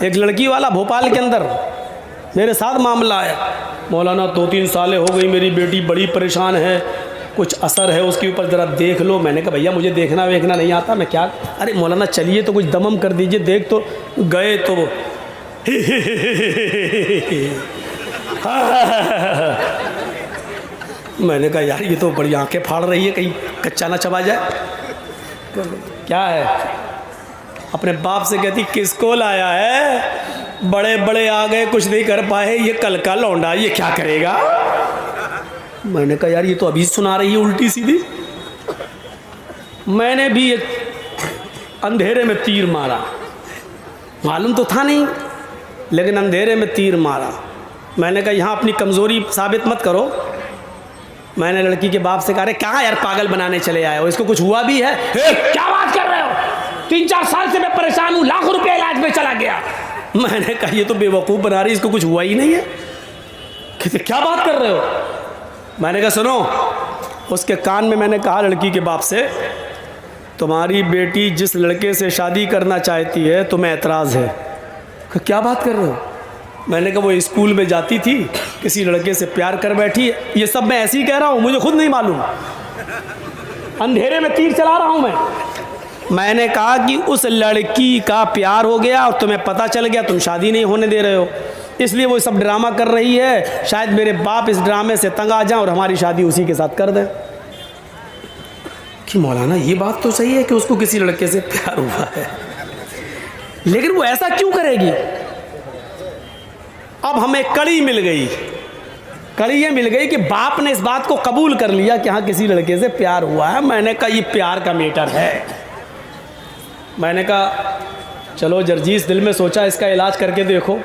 एक लड़की वाला भोपाल के अंदर मेरे साथ मामला आया, मौलाना 2-3 सालें हो गई मेरी बेटी बड़ी परेशान है, कुछ असर है उसके ऊपर, ज़रा देख लो। मैंने कहा भैया मुझे देखना वेखना नहीं आता, मैं क्या, अरे मौलाना चलिए तो कुछ दमम कर दीजिए, देख तो गए तो मैंने कहा यार ये तो बड़ी आंखें फाड़ रही है, कहीं कच्चा ना चबा जाए। क्या है, अपने बाप से कहती किसको लाया है, बड़े बड़े आ गए कुछ नहीं कर पाए, ये कल का लौंडा ये क्या करेगा। मैंने कहा यार ये तो अभी सुना रही है उल्टी सीधी। मैंने भी एक अंधेरे में तीर मारा, मालूम तो था नहीं लेकिन अंधेरे में तीर मारा। मैंने कहा यहाँ अपनी कमज़ोरी साबित मत करो। मैंने लड़की के बाप से कहा अरे कहाँ यार पागल बनाने चले आए हो, इसको कुछ हुआ भी है? क्या बात कर रहे हो, 3-4 साल से मैं परेशान हूँ, लाखों रुपये इलाज में चला गया। मैंने कहा ये तो बेवकूफ़ बना रही, इसको कुछ हुआ ही नहीं है। कहते क्या बात कर रहे हो। मैंने कहा सुनो, उसके कान में मैंने कहा लड़की के बाप से, तुम्हारी बेटी जिस लड़के से शादी करना चाहती है तुम्हें एतराज़ है। क्या बात कर रहे हो। मैंने कहा वो स्कूल में जाती थी, किसी लड़के से प्यार कर बैठी है। ये सब मैं ऐसे ही कह रहा हूँ, मुझे खुद नहीं मालूम, अंधेरे में तीर चला रहा हूँ मैं। मैंने कहा कि उस लड़की का प्यार हो गया और तुम्हें पता चल गया, तुम शादी नहीं होने दे रहे हो, इसलिए वो सब ड्रामा कर रही है, शायद मेरे बाप इस ड्रामे से तंग आ जाएं और हमारी शादी उसी के साथ कर दें। कि मौलाना ये बात तो सही है कि उसको किसी लड़के से प्यार हुआ है, लेकिन वो ऐसा क्यों करेगी। अब हमें कड़ी मिल गई, कड़ी ये मिल गई कि बाप ने इस बात को कबूल कर लिया कि हाँ किसी लड़के से प्यार हुआ है। मैंने कहा ये प्यार का मैटर है। मैंने कहा चलो जर्जीस, दिल में सोचा इसका इलाज करके देखो,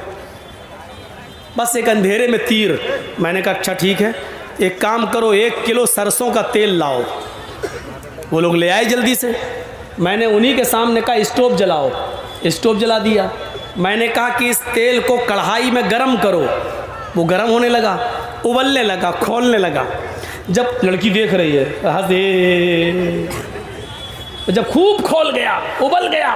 बस एक अंधेरे में तीर। मैंने कहा अच्छा ठीक है, एक काम करो 1 किलो सरसों का तेल लाओ। वो लोग ले आए जल्दी से। मैंने उन्हीं के सामने कहा स्टोव जलाओ, स्टोव जला दिया। मैंने कहा कि इस तेल को कढ़ाई में गरम करो। वो गरम होने लगा, उबलने लगा, खोलने लगा। जब लड़की देख रही है हंसे, जब खूब खोल गया, उबल गया,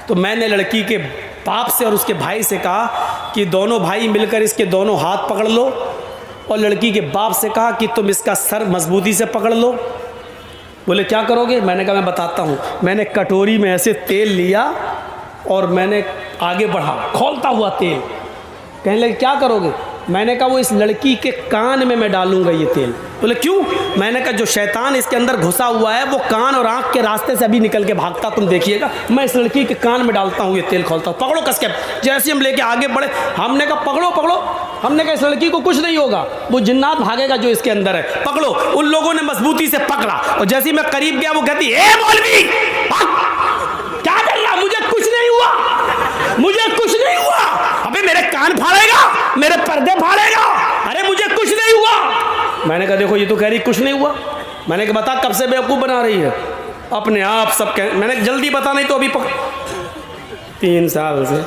तो मैंने लड़की के बाप से और उसके भाई से कहा कि दोनों भाई मिलकर इसके दोनों हाथ पकड़ लो, और लड़की के बाप से कहा कि तुम इसका सर मजबूती से पकड़ लो। बोले क्या करोगे। मैंने कहा मैं बताता हूँ। मैंने कटोरी में ऐसे तेल लिया और मैंने आगे बढ़ा, खोलता हुआ तेल। कहने लगे क्या करोगे। मैंने कहा वो इस लड़की के कान में मैं डालूंगा ये तेल। बोले क्यों। मैंने कहा जो शैतान इसके अंदर घुसा हुआ है वो कान और आंख के रास्ते से अभी निकल के भागता, तुम देखिएगा। मैं इस लड़की के कान में डालता हूँ ये तेल, खोलता हूँ, पकड़ो कस के। जैसे हम लेके आगे बढ़े, हमने कहा पकड़ो पकड़ो। हमने कहा इस लड़की को कुछ नहीं होगा, वो जिन्नात भागेगा जो इसके अंदर है, पकड़ो। उन लोगों ने मजबूती से पकड़ा और जैसे ही मैं करीब गया वो कहती ए मौलवी क्या कर रहा, मुझे कुछ नहीं हुआ, मुझे कुछ नहीं हुआ। अबे मेरे कान फाड़ेगा, मेरे पर्दे फाड़ेगा, अरे मुझे कुछ नहीं हुआ। मैंने कहा देखो ये तो कह रही कुछ नहीं हुआ। मैंने कहा बता कब से बेवकूफ़ बना रही है, अपने आप सब कह। मैंने जल्दी बता नहीं तो अभी 3 साल से।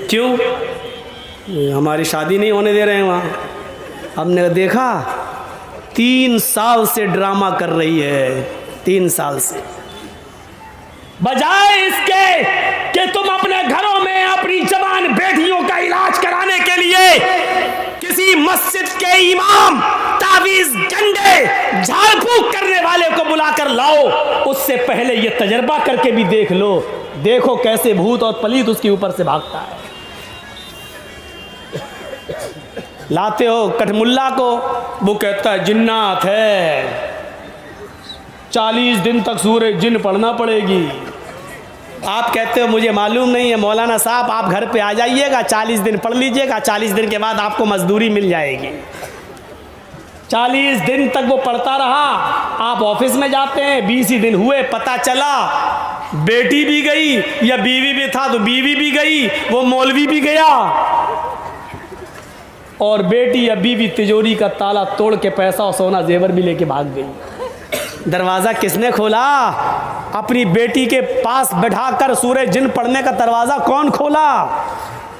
क्यों, हमारी शादी नहीं होने दे रहे हैं वहाँ। हमने देखा 3 साल से ड्रामा कर रही है, 3 साल से। बजाय इसके कि तुम अपने घरों में अपनी जवान बेटियों का इलाज कराने के लिए किसी मस्जिद के इमाम, तावीज़, झंडे, झाड़ फूक करने वाले को बुलाकर लाओ, उससे पहले ये तजर्बा करके भी देख लो, देखो कैसे भूत और पलीत उसके ऊपर से भागता है। लाते हो कठमुल्ला को, वो कहता है जिन्नात है, 40 दिन तक सूरज जिन पढ़ना पड़ेगी। आप कहते हो मुझे मालूम नहीं है। मौलाना साहब आप घर पे आ जाइएगा, 40 दिन पढ़ लीजिएगा, 40 दिन के बाद आपको मजदूरी मिल जाएगी। 40 दिन तक वो पढ़ता रहा, आप ऑफिस में जाते हैं, 20 ही दिन हुए, पता चला बेटी भी गई, या बीवी भी था तो बीवी भी गई, वो मौलवी भी गया, और बेटी या बीवी तिजोरी का ताला तोड़ के पैसा और सोना जेवर भी लेके भाग गई। दरवाज़ा किसने खोला। अपनी बेटी के पास बैठाकर सूरज जिन पढ़ने का दरवाज़ा कौन खोला।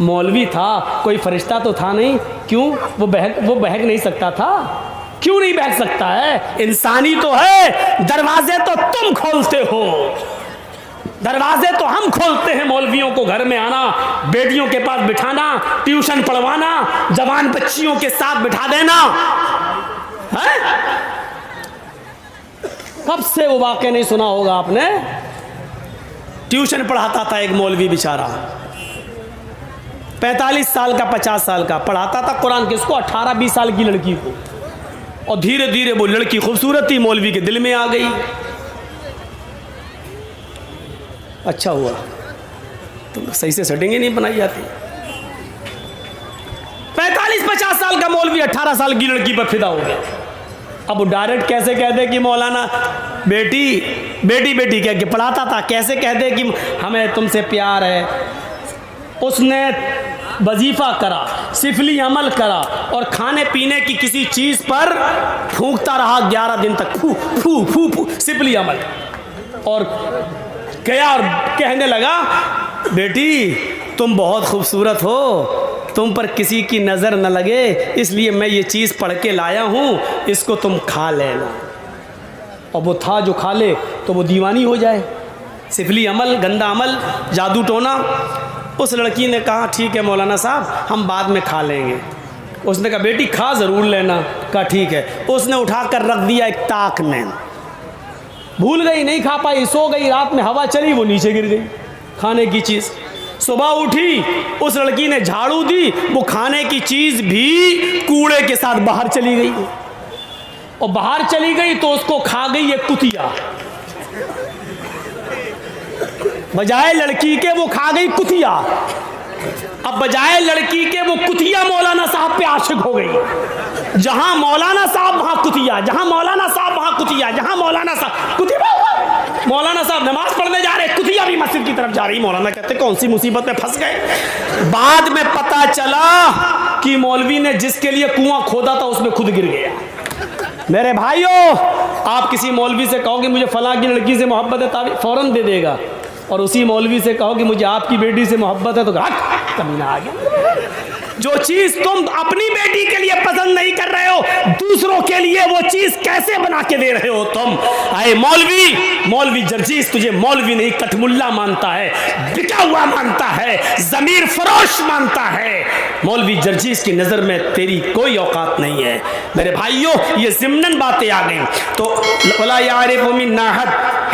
मौलवी था, कोई फरिश्ता तो था नहीं। क्यों, वो बहक नहीं सकता था। क्यों नहीं बहक सकता है, इंसानी तो है, दरवाजे तो तुम खोलते हो। दरवाजे तो हम खोलते हैं मौलवियों को घर में आना, बेटियों के पास बिठाना, ट्यूशन पढ़वाना, जवान बच्चियों के साथ बिठा देना है? कब से वो वाक़या नहीं सुना होगा आपने? ट्यूशन पढ़ाता था एक मौलवी बेचारा, 45 साल का 50 साल का, पढ़ाता था कुरान किसको? 18-20 साल की लड़की को। और धीरे धीरे वो लड़की खूबसूरत थी, मौलवी के दिल में आ गई। अच्छा हुआ, तुम सही से सेटिंग ही नहीं बनाई जाती। 45-50 साल का मौलवी 18 साल की लड़की पर फिदा हो गया। अब वो डायरेक्ट कैसे कह दे कि मौलाना बेटी बेटी बेटी कह के पढ़ाता था, कैसे कह दे कि हमें तुमसे प्यार है? उसने वजीफा करा, सिफली अमल करा और खाने पीने की किसी चीज़ पर फूंकता रहा 11 दिन तक, फू फू फू फू सिफली अमल। और गया और कहने लगा, बेटी तुम बहुत खूबसूरत हो, तुम पर किसी की नज़र न लगे, इसलिए मैं ये चीज़ पढ़ के लाया हूँ, इसको तुम खा लेना। और वो था जो खा ले तो वो दीवानी हो जाए। सिफली अमल, गंदा अमल, जादू टोना। उस लड़की ने कहा ठीक है मौलाना साहब, हम बाद में खा लेंगे। उसने कहा बेटी खा ज़रूर लेना। कहा ठीक है। उसने उठाकर रख दिया एक ताक में, भूल गई, नहीं खा पाई, सो गई। रात में हवा चली, वो नीचे गिर गई खाने की चीज़। सुबह उठी, उस लड़की ने झाड़ू दी, वो खाने की चीज़ भी कूड़े के साथ बाहर चली गई। और बाहर चली गई तो उसको खा गई एक कुतिया। बजाय लड़की के वो खा गई कुतिया। अब बजाय लड़की के वो कुतिया मौलाना साहब पे आशिक हो गई। जहां मौलाना साहब वहां कुतिया, जहां मौलाना साहब वहां कुतिया, जहां मौलाना साहब कुतिया। मौलाना साहब नमाज पढ़ने जा रहे, कुतिया भी मस्जिद की तरफ जा रही। मौलाना कहते कौन सी मुसीबत में फंस गए। बाद में पता चला कि मौलवी ने जिसके लिए कुआं खोदा था उसमें खुद गिर गया। मेरे भाइयों, आप किसी मौलवी से कहो कि मुझे फलां की लड़की से मोहब्बत है, फौरन दे देगा। और उसी मौलवी से कहो कि मुझे आपकी बेटी से मोहब्बत है तो कमीना आ गया। जो चीज तुम अपनी बेटी के लिए पसंद नहीं कर रहे हो, दूसरों के लिए वो चीज कैसे बना के दे रहे हो तुम? आए मौलवी जर्जीस तुझे मौलवी नहीं कठमुल्ला मानता है, बिका हुआ मानता है, जमीर फरोश मानता है। मौलवी जर्जीस की नजर में तेरी कोई औकात नहीं है। मेरे भाइयों, ये ज़िम्नन बातें आ गई तो वला यारिफु मिन नाहद।